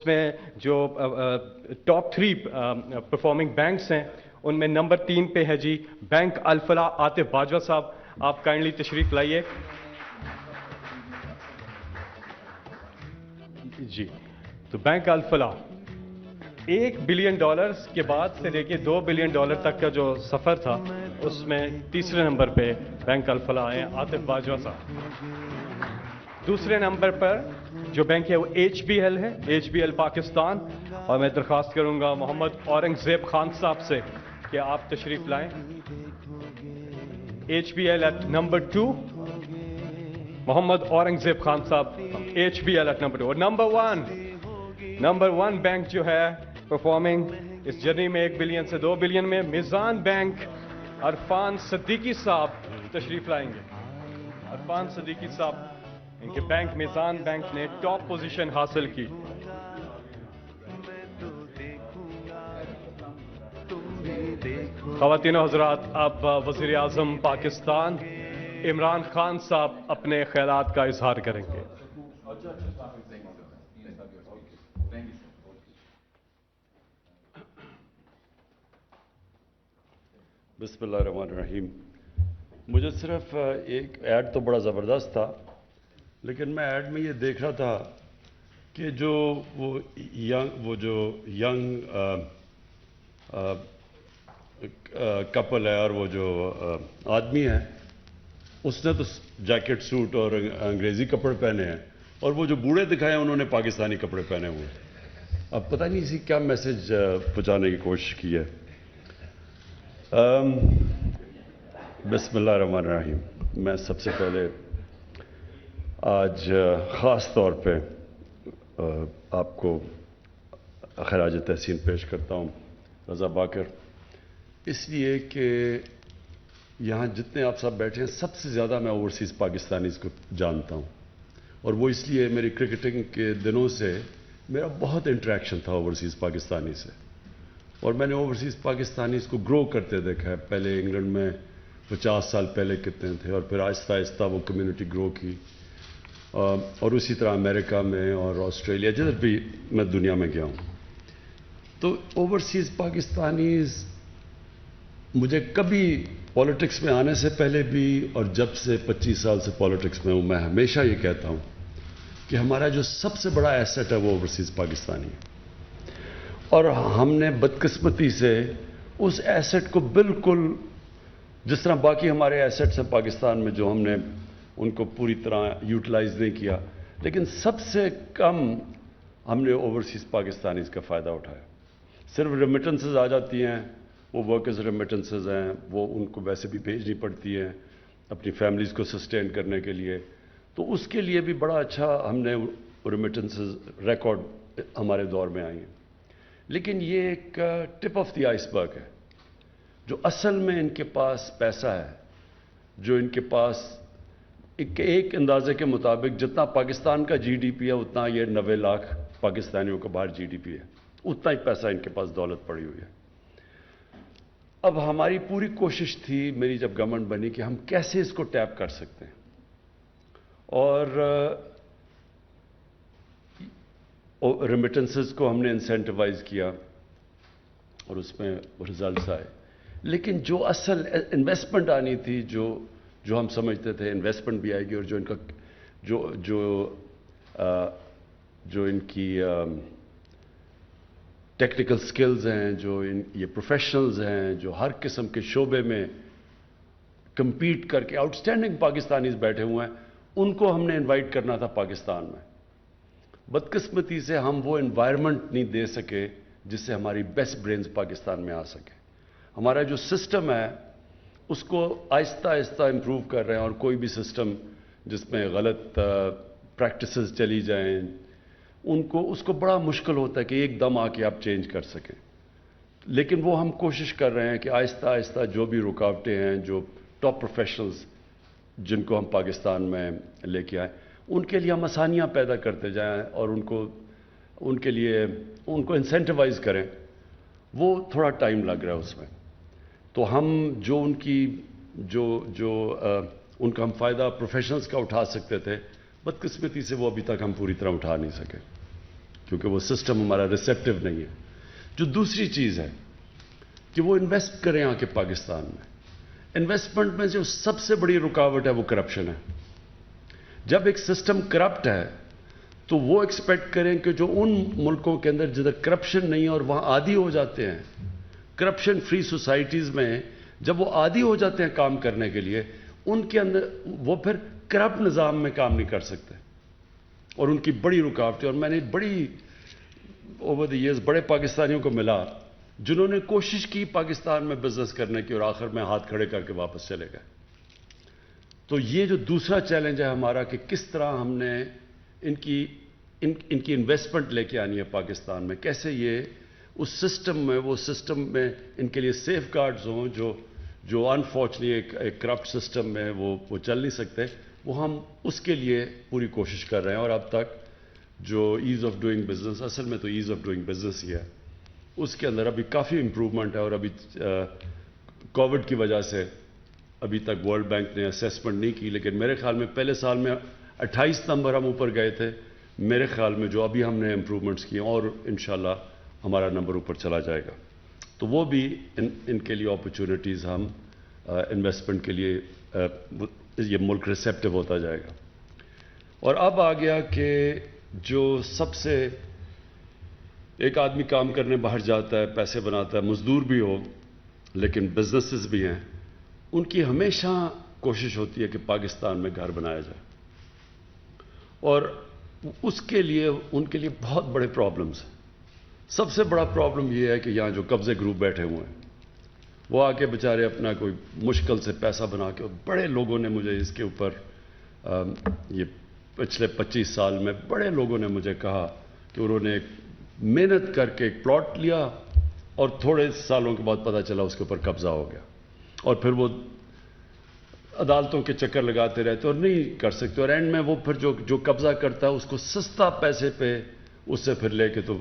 میں جو top 3 performing banks ہیں ان میں نمبر 3 پہ ہے جی بینک الفلاح. عاطف باجوہ صاحب آپ کائنڈلی تشریف لائیے. جی تو بینک الفلاح $1 بلین کے بعد سے لے کے $2 بلین تک کا جو سفر تھا اس میں تیسرے نمبر پہ بینک الفلاح ہیں عاطف باجوہ صاحب. دوسرے نمبر پر جو بینک ہے وہ HBL ہے, HBL پاکستان, اور میں درخواست کروں گا محمد اورنگزیب خان صاحب سے کہ آپ تشریف لائیں. HBL at number 2, Muhammad Aurangzeb Khan صاحب HBL ایٹ نمبر 2. اور نمبر 1 بینک جو ہے پرفارمنگ اس جرنی میں 1 بلین سے 2 بلین میں, میزان بینک عرفان صدیقی صاحب تشریف لائیں گے. عرفان صدیقی صاحب, ان کے بینک میزان بینک نے ٹاپ پوزیشن حاصل کی. خواتین و حضرات, اب وزیر اعظم پاکستان عمران خان صاحب اپنے خیالات کا اظہار کریں گے. بسم اللہ الرحمن الرحیم. مجھے صرف ایک ایڈ تو بڑا زبردست تھا, لیکن میں ایڈ میں یہ دیکھ رہا تھا کہ وہ ینگ کپل ہے اور وہ جو آدمی ہے اس نے تو جیکٹ سوٹ اور انگریزی کپڑے پہنے ہیں, اور وہ جو بوڑھے دکھائے ہیں انہوں نے پاکستانی کپڑے پہنے ہوئے ہیں. اب پتہ نہیں اسی کیا میسج پہنچانے کی کوشش کی ہے. بسم اللہ الرحمن الرحیم. میں سب سے پہلے آج خاص طور پہ آپ کو خراج تحسین پیش کرتا ہوں رضا باکر, اس لیے کہ یہاں جتنے آپ سب بیٹھے ہیں سب سے زیادہ میں اوورسیز پاکستانیز کو جانتا ہوں, اور وہ اس لیے میری کرکٹنگ کے دنوں سے میرا بہت انٹریکشن تھا اوورسیز پاکستانی سے, اور میں نے اوورسیز پاکستانیز کو گرو کرتے دیکھا ہے. پہلے انگلینڈ میں 50 سال پہلے کتنے تھے, اور پھر آہستہ آہستہ وہ کمیونٹی گرو کی, اور اسی طرح امریکہ میں اور آسٹریلیا جدھر بھی میں دنیا میں گیا ہوں. تو اوورسیز پاکستانیز مجھے کبھی پالیٹکس میں آنے سے پہلے بھی, اور جب سے 25 سال سے پالیٹکس میں ہوں, میں ہمیشہ یہ کہتا ہوں کہ ہمارا جو سب سے بڑا ایسٹ ہے وہ اوورسیز پاکستانی ہے, اور ہم نے بدقسمتی سے اس ایسٹ کو بالکل جس طرح باقی ہمارے ایسٹس ہیں پاکستان میں جو ہم نے ان کو پوری طرح یوٹیلائز نہیں کیا, لیکن سب سے کم ہم نے اوورسیز پاکستانیز کا فائدہ اٹھایا. صرف ریمیٹنسز آ جاتی ہیں, وہ ورکرز ریمیٹنسز ہیں, وہ ان کو ویسے بھی بھیجنی پڑتی ہیں اپنی فیملیز کو سسٹین کرنے کے لیے, تو اس کے لیے بھی بڑا اچھا ہم نے ریمیٹنسز ریکارڈ ہمارے دور میں آئی ہیں. لیکن یہ ایک ٹپ آف دی آئس برگ ہے. جو اصل میں ان کے پاس پیسہ ہے, جو ان کے پاس ایک اندازے کے مطابق جتنا پاکستان کا GDP ہے اتنا یہ 90 لاکھ پاکستانیوں کا باہر GDP ہے, اتنا ہی پیسہ ان کے پاس دولت پڑی ہوئی ہے. اب ہماری پوری کوشش تھی میری جب گورنمنٹ بنی کہ ہم کیسے اس کو ٹیپ کر سکتے ہیں, اور ریمیٹنسز کو ہم نے انسینٹیوائز کیا اور اس میں ریزلٹس آئے. لیکن جو اصل انویسٹمنٹ آنی تھی, جو ہم سمجھتے تھے انویسٹمنٹ بھی آئے گی, اور جو ان کا جو ان کی ٹیکنیکل سکلز ہیں, جو یہ پروفیشنلز ہیں جو ہر قسم کے شعبے میں کمپیٹ کر کے آؤٹسٹینڈنگ پاکستانیز بیٹھے ہوئے ہیں, ان کو ہم نے انوائٹ کرنا تھا پاکستان میں. بدقسمتی سے ہم وہ انوائرمنٹ نہیں دے سکے جس سے ہماری بیسٹ برینز پاکستان میں آ سکے. ہمارا جو سسٹم ہے اس کو آہستہ آہستہ امپروو کر رہے ہیں, اور کوئی بھی سسٹم جس میں غلط پریکٹسز چلی جائیں اس کو بڑا مشکل ہوتا ہے کہ ایک دم آ کے آپ چینج کر سکیں. لیکن وہ ہم کوشش کر رہے ہیں کہ آہستہ آہستہ جو بھی رکاوٹیں ہیں, جو ٹاپ پروفیشنلز جن کو ہم پاکستان میں لے کے آئیں, ان کے لیے ہم آسانیاں پیدا کرتے جائیں اور ان کو انسینٹیوائز کریں. وہ تھوڑا ٹائم لگ رہا ہے اس میں. تو ہم جو ان کا ہم فائدہ پروفیشنلز کا اٹھا سکتے تھے, بدقسمتی سے وہ ابھی تک ہم پوری طرح اٹھا نہیں سکے. کیونکہ وہ سسٹم ہمارا ریسیپٹیو نہیں ہے. جو دوسری چیز ہے کہ وہ انویسٹ کریں آ کے پاکستان میں. انویسٹمنٹ میں جو سب سے بڑی رکاوٹ ہے وہ کرپشن ہے. جب ایک سسٹم کرپٹ ہے تو وہ ایکسپیکٹ کریں کہ جو ان ملکوں کے اندر جدھر کرپشن نہیں ہے اور وہاں عادی ہو جاتے ہیں, کرپشن فری سوسائٹیز میں جب وہ عادی ہو جاتے ہیں کام کرنے کے لیے, ان کے اندر وہ پھر کرپٹ نظام میں کام نہیں کر سکتے, اور ان کی بڑی رکاوٹ ہے. اور میں نے بڑی اوور دی ایئرز بڑے پاکستانیوں کو ملا جنہوں نے کوشش کی پاکستان میں بزنس کرنے کی اور آخر میں ہاتھ کھڑے کر کے واپس چلے گئے. تو یہ جو دوسرا چیلنج ہے ہمارا کہ کس طرح ہم نے ان کی انویسٹمنٹ لے کے آنی ہے پاکستان میں, کیسے یہ اس سسٹم میں وہ سسٹم میں ان کے لیے سیف گارڈز ہوں جو انفارچونیٹلی ایک کرپٹ سسٹم میں وہ چل نہیں سکتے. وہ ہم اس کے لیے پوری کوشش کر رہے ہیں. اور اب تک جو ایز آف ڈوئنگ بزنس, اصل میں تو ایز آف ڈوئنگ بزنس ہی ہے, اس کے اندر ابھی کافی امپروومنٹ ہے. اور ابھی کووڈ کی وجہ سے ابھی تک ورلڈ بینک نے اسیسمنٹ نہیں کی, لیکن میرے خیال میں پہلے سال میں 28 نمبر ہم اوپر گئے تھے. میرے خیال میں جو ابھی ہم نے امپروومنٹس کیے اور انشاءاللہ ہمارا نمبر اوپر چلا جائے گا. تو وہ بھی ان کے لیے اپرچونٹیز ہم انویسٹمنٹ کے لیے یہ ملک ریسیپٹیو ہوتا جائے گا. اور اب آ گیا کہ جو سب سے ایک آدمی کام کرنے باہر جاتا ہے, پیسے بناتا ہے, مزدور بھی ہو لیکن بزنسز بھی ہیں, ان کی ہمیشہ کوشش ہوتی ہے کہ پاکستان میں گھر بنایا جائے. اور اس کے لیے ان کے لیے بہت بڑے پرابلمز ہیں. سب سے بڑا پرابلم یہ ہے کہ یہاں جو قبضے گروپ بیٹھے ہوئے ہیں وہ آ کے بیچارے اپنا کوئی مشکل سے پیسہ بنا کے, اور بڑے لوگوں نے مجھے اس کے اوپر یہ پچھلے 25 سال میں بڑے لوگوں نے مجھے کہا کہ انہوں نے محنت کر کے ایک پلاٹ لیا اور تھوڑے سالوں کے بعد پتہ چلا اس کے اوپر قبضہ ہو گیا, اور پھر وہ عدالتوں کے چکر لگاتے رہتے اور نہیں کر سکتے, اور اینڈ میں وہ پھر جو قبضہ کرتا ہے اس کو سستا پیسے پہ اس سے پھر لے کے تو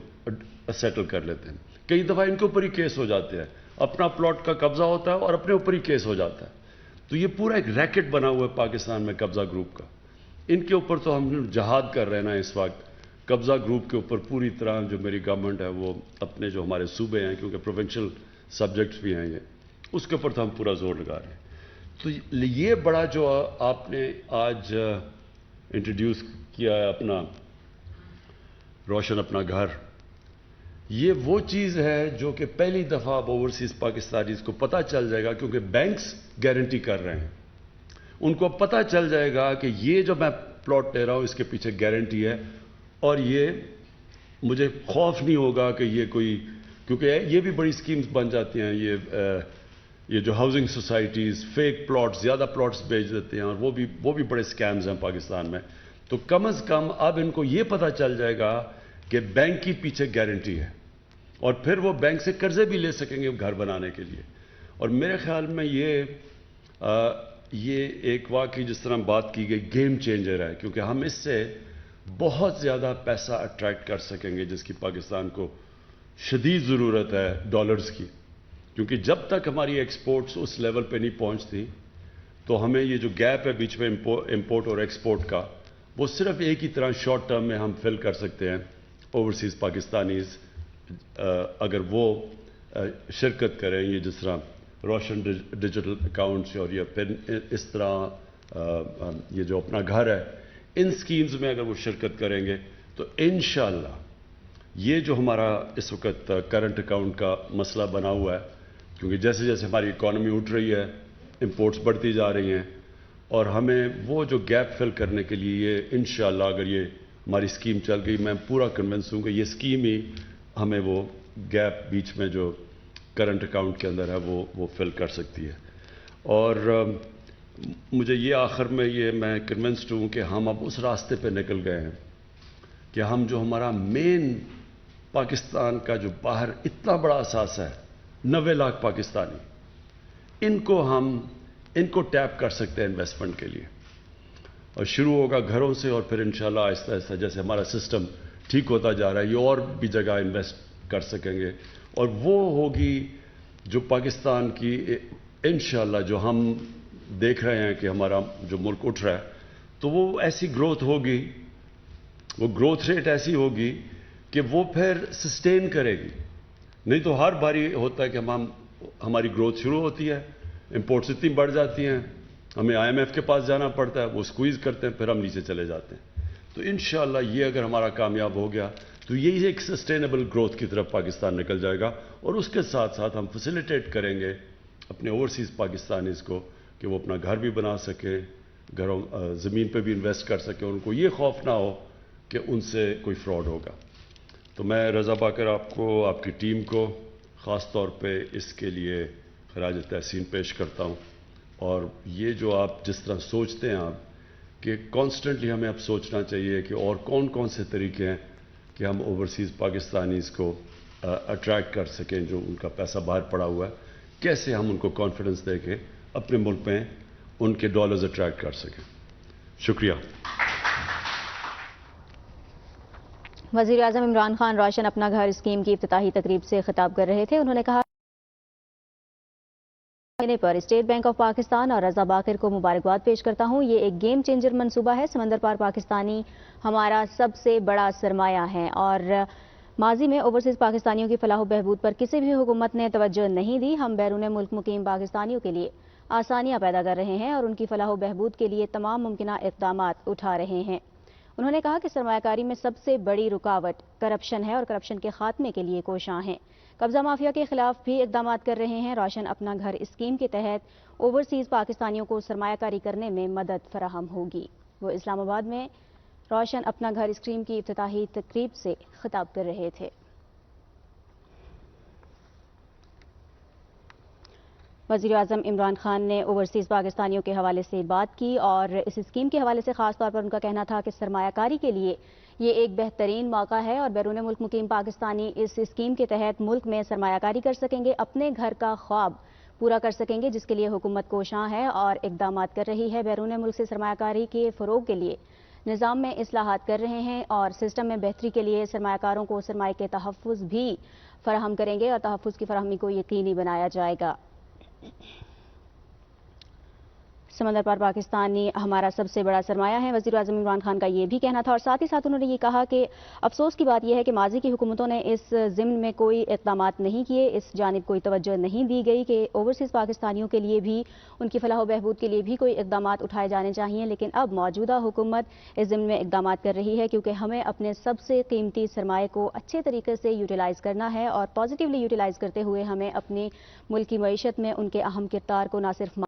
سیٹل کر لیتے ہیں. کئی دفعہ ان کے اوپر ہی کیس ہو جاتے ہیں, اپنا پلاٹ کا قبضہ ہوتا ہے اور اپنے اوپر ہی کیس ہو جاتا ہے. تو یہ پورا ایک ریکٹ بنا ہوا ہے پاکستان میں قبضہ گروپ کا. ان کے اوپر تو ہم جہاد کر رہے ہیں نا اس وقت. قبضہ گروپ کے اوپر پوری طرح جو میری گورنمنٹ ہے وہ اپنے جو ہمارے صوبے ہیں, کیونکہ پروونشل سبجیکٹس بھی ہیں یہ, اس کے اوپر تو ہم پورا زور لگا رہے ہیں. تو یہ بڑا جو آپ نے آج انٹروڈیوس کیا ہے اپنا روشن اپنا گھر, یہ وہ چیز ہے جو کہ پہلی دفعہ اب اوورسیز پاکستانیز کو پتہ چل جائے گا, کیونکہ بینکس گارنٹی کر رہے ہیں. ان کو پتہ چل جائے گا کہ یہ جو میں پلاٹ لے رہا ہوں اس کے پیچھے گارنٹی ہے, اور یہ مجھے خوف نہیں ہوگا کہ یہ کوئی, کیونکہ یہ بھی بڑی سکیمز بن جاتی ہیں, یہ جو ہاؤسنگ سوسائٹیز فیک پلاٹس, زیادہ پلاٹس بیچ دیتے ہیں, اور وہ بھی بڑے سکیمز ہیں پاکستان میں. تو کم از کم اب ان کو یہ پتہ چل جائے گا کہ بینک کی پیچھے گارنٹی ہے, اور پھر وہ بینک سے قرضے بھی لے سکیں گے گھر بنانے کے لیے. اور میرے خیال میں یہ ایک واقعی جس طرح بات کی گئی گیم چینجر ہے, کیونکہ ہم اس سے بہت زیادہ پیسہ اٹریکٹ کر سکیں گے جس کی پاکستان کو شدید ضرورت ہے ڈالرز کی. کیونکہ جب تک ہماری ایکسپورٹس اس لیول پہ نہیں پہنچتی تو ہمیں یہ جو گیپ ہے بیچ میں امپورٹ اور ایکسپورٹ کا, وہ صرف ایک ہی طرح شارٹ ٹرم میں ہم فل کر سکتے ہیں اوورسیز پاکستانیز اگر وہ شرکت کریں. یہ جس طرح روشن ڈیجیٹل اکاؤنٹس اور یہ پھر اس طرح یہ جو اپنا گھر ہے, ان سکیمز میں اگر وہ شرکت کریں گے تو انشاءاللہ یہ جو ہمارا اس وقت کرنٹ اکاؤنٹ کا مسئلہ بنا ہوا ہے, کیونکہ جیسے جیسے ہماری اکانومی اٹھ رہی ہے امپورٹس بڑھتی جا رہی ہیں, اور ہمیں وہ جو گیپ فل کرنے کے لیے یہ انشاءاللہ اگر یہ ہماری اسکیم چل گئی, میں پورا کنونس ہوں کہ یہ اسکیم ہی ہمیں وہ گیپ بیچ میں جو کرنٹ اکاؤنٹ کے اندر ہے وہ فل کر سکتی ہے. اور مجھے یہ آخر میں میں کنونسڈ ہوں کہ ہم اب اس راستے پہ نکل گئے ہیں کہ ہم جو ہمارا مین پاکستان کا جو باہر اتنا بڑا اثاثہ ہے 90 لاکھ پاکستانی, ان کو ٹیپ کر سکتے ہیں انویسٹمنٹ کے لیے. اور شروع ہوگا گھروں سے, اور پھر انشاءاللہ آہستہ آہستہ جیسے ہمارا سسٹم ٹھیک ہوتا جا رہا ہے یہ اور بھی جگہ انویسٹ کر سکیں گے. اور وہ ہوگی جو پاکستان کی انشاءاللہ جو ہم دیکھ رہے ہیں کہ ہمارا جو ملک اٹھ رہا ہے, تو وہ ایسی گروتھ ہوگی, وہ گروتھ ریٹ ایسی ہوگی کہ وہ پھر سسٹین کرے گی. نہیں تو ہر باری ہوتا ہے کہ ہماری گروتھ شروع ہوتی ہے, امپورٹس اتنی بڑھ جاتی ہیں, ہمیں IMF کے پاس جانا پڑتا ہے, وہ سکویز کرتے ہیں, پھر ہم نیچے چلے جاتے ہیں. تو انشاءاللہ یہ اگر ہمارا کامیاب ہو گیا تو یہی ایک سسٹینیبل گروتھ کی طرف پاکستان نکل جائے گا, اور اس کے ساتھ ساتھ ہم فیسیلیٹیٹ کریں گے اپنے اوورسیز پاکستانیز کو کہ وہ اپنا گھر بھی بنا سکیں, گھروں زمین پہ بھی انویسٹ کر سکیں, ان کو یہ خوف نہ ہو کہ ان سے کوئی فراڈ ہوگا. تو میں رضا باقر آپ کو, آپ کی ٹیم کو خاص طور پہ اس کے لیے خراج تحسین پیش کرتا ہوں. اور یہ جو آپ جس طرح سوچتے ہیں آپ کہ کانسٹنٹلی ہمیں اب سوچنا چاہیے کہ اور کون کون سے طریقے ہیں کہ ہم اوورسیز پاکستانیز کو اٹریکٹ کر سکیں جو ان کا پیسہ باہر پڑا ہوا ہے, کیسے ہم ان کو کانفیڈنس دے کے اپنے ملک میں ان کے ڈالرز اٹریکٹ کر سکیں. شکریہ. وزیر اعظم عمران خان روشن اپنا گھر اسکیم کی افتتاحی تقریب سے خطاب کر رہے تھے. انہوں نے کہا پر اسٹیٹ بینک آف پاکستان اور رضا باقر کو مبارکباد پیش کرتا ہوں. یہ ایک گیم چینجر منصوبہ ہے. سمندر پار پاکستانی ہمارا سب سے بڑا سرمایہ ہے, اور ماضی میں اوورسیز پاکستانیوں کی فلاح و بہبود پر کسی بھی حکومت نے توجہ نہیں دی. ہم بیرون ملک مقیم پاکستانیوں کے لیے آسانیاں پیدا کر رہے ہیں اور ان کی فلاح و بہبود کے لیے تمام ممکنہ اقدامات اٹھا رہے ہیں. انہوں نے کہا کہ سرمایہ کاری میں سب سے بڑی رکاوٹ کرپشن ہے اور کرپشن کے خاتمے کے لیے کوشاں ہیں. قبضہ مافیا کے خلاف بھی اقدامات کر رہے ہیں. روشن اپنا گھر اسکیم کے تحت اوورسیز پاکستانیوں کو سرمایہ کاری کرنے میں مدد فراہم ہوگی. وہ اسلام آباد میں روشن اپنا گھر اسکیم کی افتتاحی تقریب سے خطاب کر رہے تھے. وزیر اعظم عمران خان نے اوورسیز پاکستانیوں کے حوالے سے بات کی اور اس اسکیم کے حوالے سے خاص طور پر ان کا کہنا تھا کہ سرمایہ کاری کے لیے یہ ایک بہترین موقع ہے اور بیرون ملک مقیم پاکستانی اس اسکیم کے تحت ملک میں سرمایہ کاری کر سکیں گے, اپنے گھر کا خواب پورا کر سکیں گے, جس کے لیے حکومت کوشاں ہے اور اقدامات کر رہی ہے. بیرون ملک سے سرمایہ کاری کے فروغ کے لیے نظام میں اصلاحات کر رہے ہیں اور سسٹم میں بہتری کے لیے سرمایہ کاروں کو سرمایہ کے تحفظ بھی فراہم کریں گے اور تحفظ کی فراہمی کو یقینی بنایا جائے گا. سمندر پار پاکستانی ہمارا سب سے بڑا سرمایہ ہے. وزیر اعظم عمران خان کا یہ بھی کہنا تھا اور ساتھ ہی ساتھ انہوں نے یہ کہا کہ افسوس کی بات یہ ہے کہ ماضی کی حکومتوں نے اس ضمن میں کوئی اقدامات نہیں کیے, اس جانب کوئی توجہ نہیں دی گئی کہ اوورسیز پاکستانیوں کے لیے بھی, ان کی فلاح و بہبود کے لیے بھی کوئی اقدامات اٹھائے جانے چاہیے. لیکن اب موجودہ حکومت اس ضمن میں اقدامات کر رہی ہے کیونکہ ہمیں اپنے سب سے قیمتی سرمایہ کو اچھے طریقے سے یوٹیلائز کرنا ہے اور پازیٹیولی یوٹیلائز کرتے ہوئے ہمیں اپنی ملک کی معیشت میں ان کے اہم کردار کو نہ صرف